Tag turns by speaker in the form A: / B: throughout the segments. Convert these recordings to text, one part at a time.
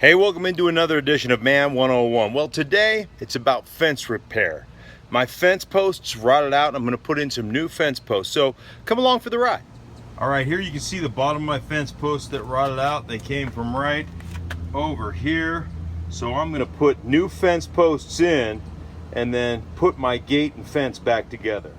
A: Hey, welcome into another edition of Man 101. Well, today it's about fence repair. My fence posts rotted out and I'm going to put in some new fence posts. So come along for the ride. All right, here you can see the bottom of my fence posts that rotted out. They came from right over here. So I'm going to put new fence posts in and then put my gate and fence back together.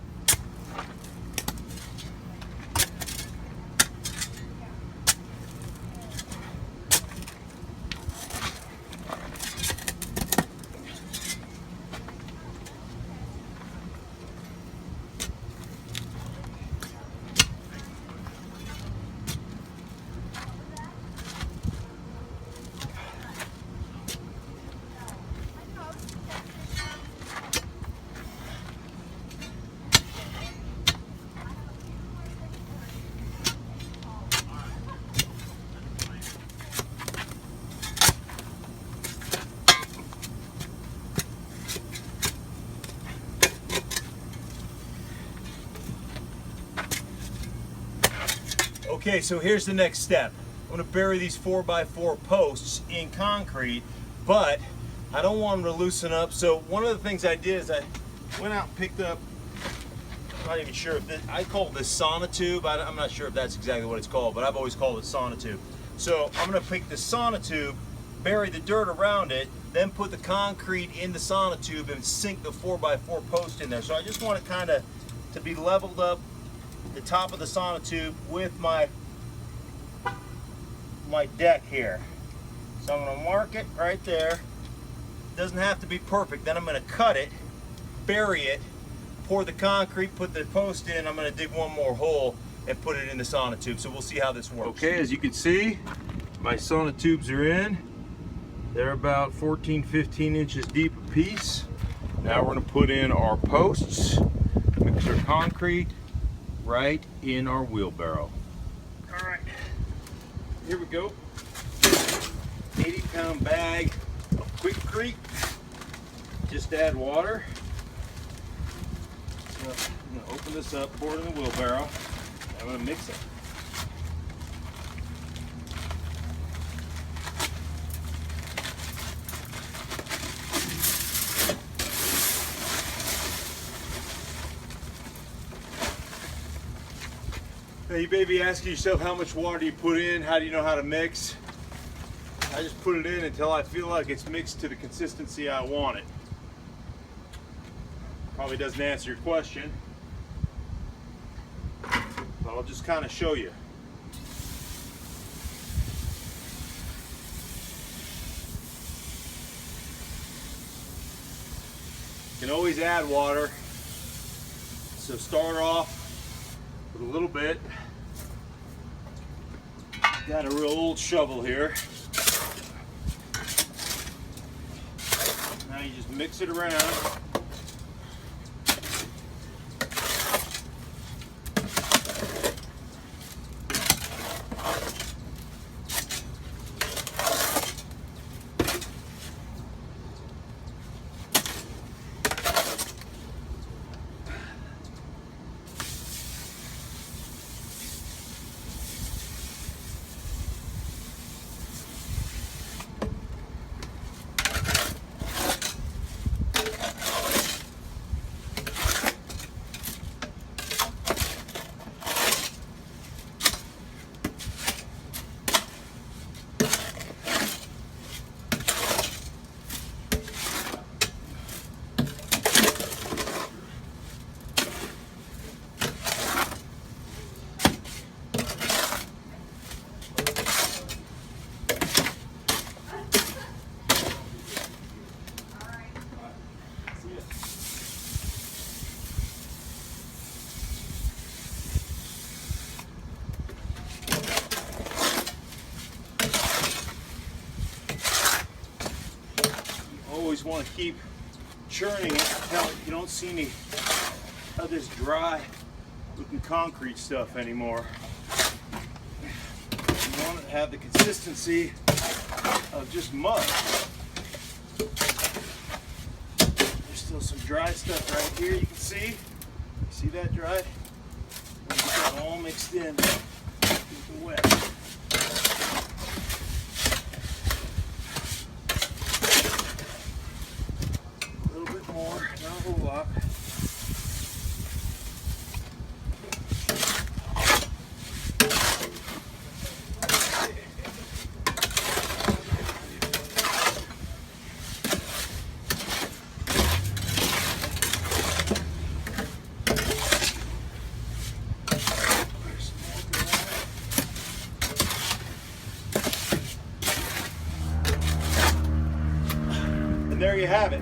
A: Okay, so here's the next step. I'm going to bury these 4x4 posts in concrete, but I don't want them to loosen up. So one of the things I did is I went out and picked up, I'm not even sure if this, I call this sonotube. I'm not sure if that's exactly what it's called, but I've always called it sonotube. So I'm going to pick the sonotube, bury the dirt around it, then put the concrete in the sonotube and sink the 4x4 post in there. So I just want it kind of to be leveled up, the top of the sonotube with my deck here. So I'm going to mark it right there. It doesn't have to be perfect. Then I'm going to cut it, bury it, pour the concrete, put the post in. I'm going to dig one more hole and put it in the sonotube. So we'll see how this works. Okay, as you can see, my sonotubes are in. They're about 14-15 inches deep a piece. Now we're going to put in our posts, mix our concrete right in our wheelbarrow. All right, here we go. 80-pound bag of Quikrete. Just add water. So I'm going to open this up, pour it in the wheelbarrow. I'm going to mix it. Now you may be asking yourself, how much water do you put in? How do you know how to mix? I just put it in until I feel like it's mixed to the consistency I want it. Probably doesn't answer your question, but I'll just kind of show you. You can always add water, so start off with a little bit. Got a real old shovel here. Now you just mix it around. Always want to keep churning it until you don't see any of this dry looking concrete stuff anymore. You want it to have the consistency of just mud. There's still some dry stuff right here, you can see. You see that dry? Get that all mixed in with the wet. there you have it.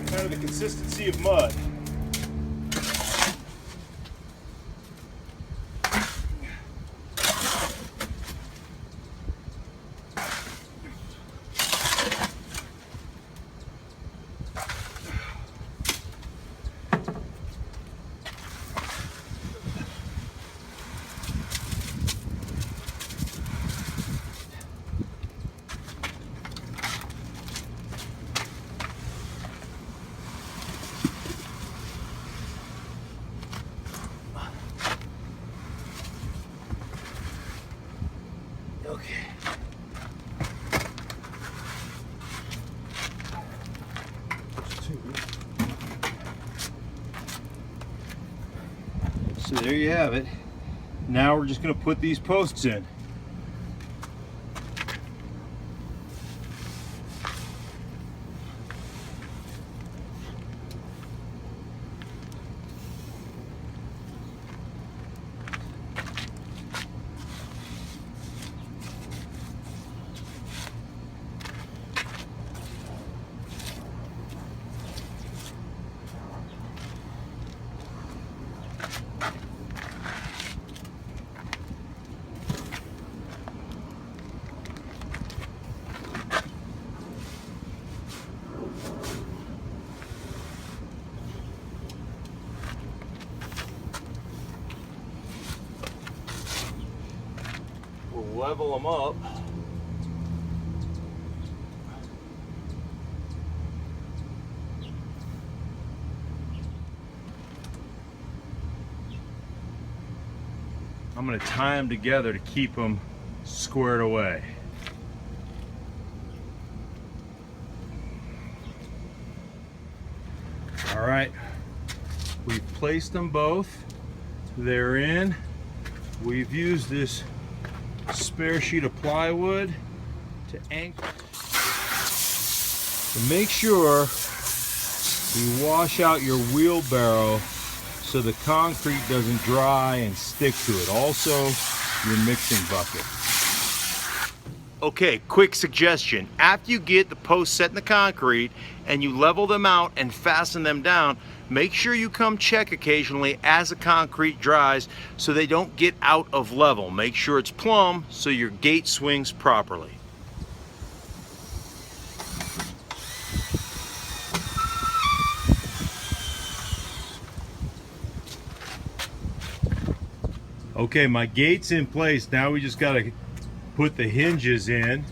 A: Kind of the consistency of mud. Okay. So there you have it. Now we're just going to put these posts in. We'll level them up. I'm going to tie them together to keep them squared away. All right, we've placed them both. They're in. We've used this spare sheet of plywood to anchor. So make sure you wash out your wheelbarrow so the concrete doesn't dry and stick to it. Also, your mixing bucket. Okay, quick suggestion. After you get the posts set in the concrete and you level them out and fasten them down, make sure you come check occasionally as the concrete dries so they don't get out of level. Make sure it's plumb so your gate swings properly. Okay, my gate's in place. Now we just gotta put the hinges in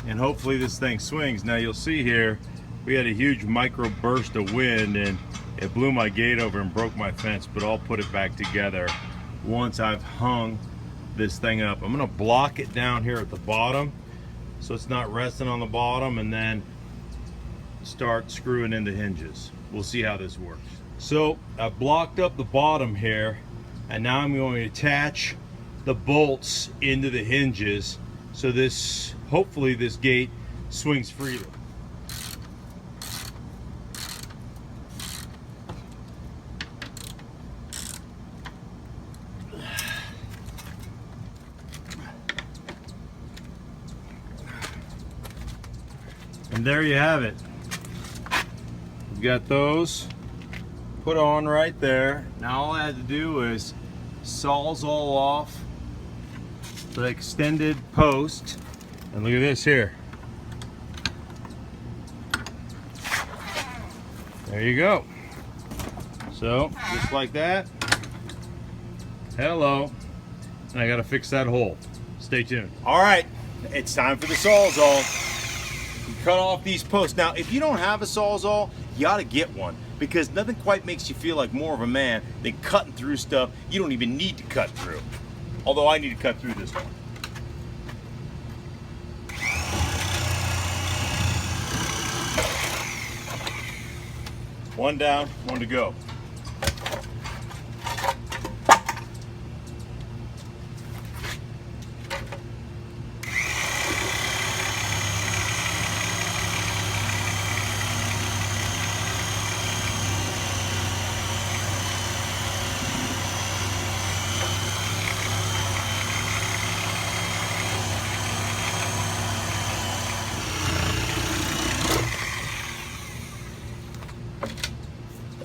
A: and hopefully this thing swings. Now you'll see here, we had a huge micro burst of wind and it blew my gate over and broke my fence, but I'll put it back together once I've hung this thing up. I'm gonna block it down here at the bottom so it's not resting on the bottom, and then start screwing in the hinges. We'll see how this works. So I've blocked up the bottom here, and now I'm going to attach the bolts into the hinges so this, hopefully this gate swings freely. And there you have it. We've got those put on right there. Now all I had to do is sawzall off the extended post, and look at this here. There you go. So just like that. Hello. And I gotta fix that hole. Stay tuned. All right, it's time for the sawzall. Cut off these posts. Now, if you don't have a sawzall, you ought to get one, because nothing quite makes you feel like more of a man than cutting through stuff you don't even need to cut through. Although I need to cut through this one. One down, one to go.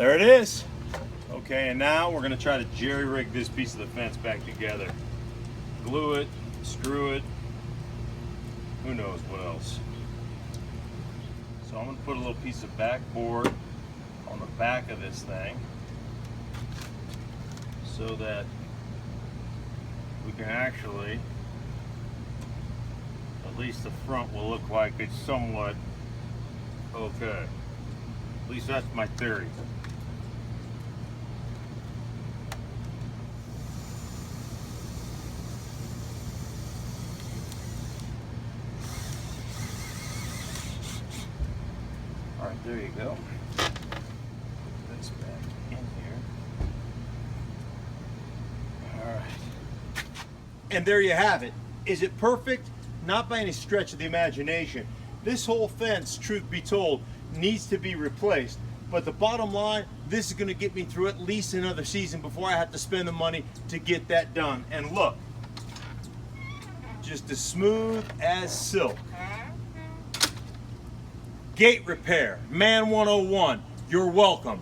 A: There it is. Okay, and now we're gonna try to jerry-rig this piece of the fence back together. Glue it, screw it, who knows what else. So I'm gonna put a little piece of backboard on the back of this thing so that we can actually, at least the front will look like it's somewhat okay. At least that's my theory. All right, there you go. Put this back in here. All right. And there you have it. Is it perfect? Not by any stretch of the imagination. This whole fence, truth be told, needs to be replaced. But the bottom line, this is going to get me through at least another season before I have to spend the money to get that done. And look, just as smooth as silk. Gate repair, man 101, you're welcome.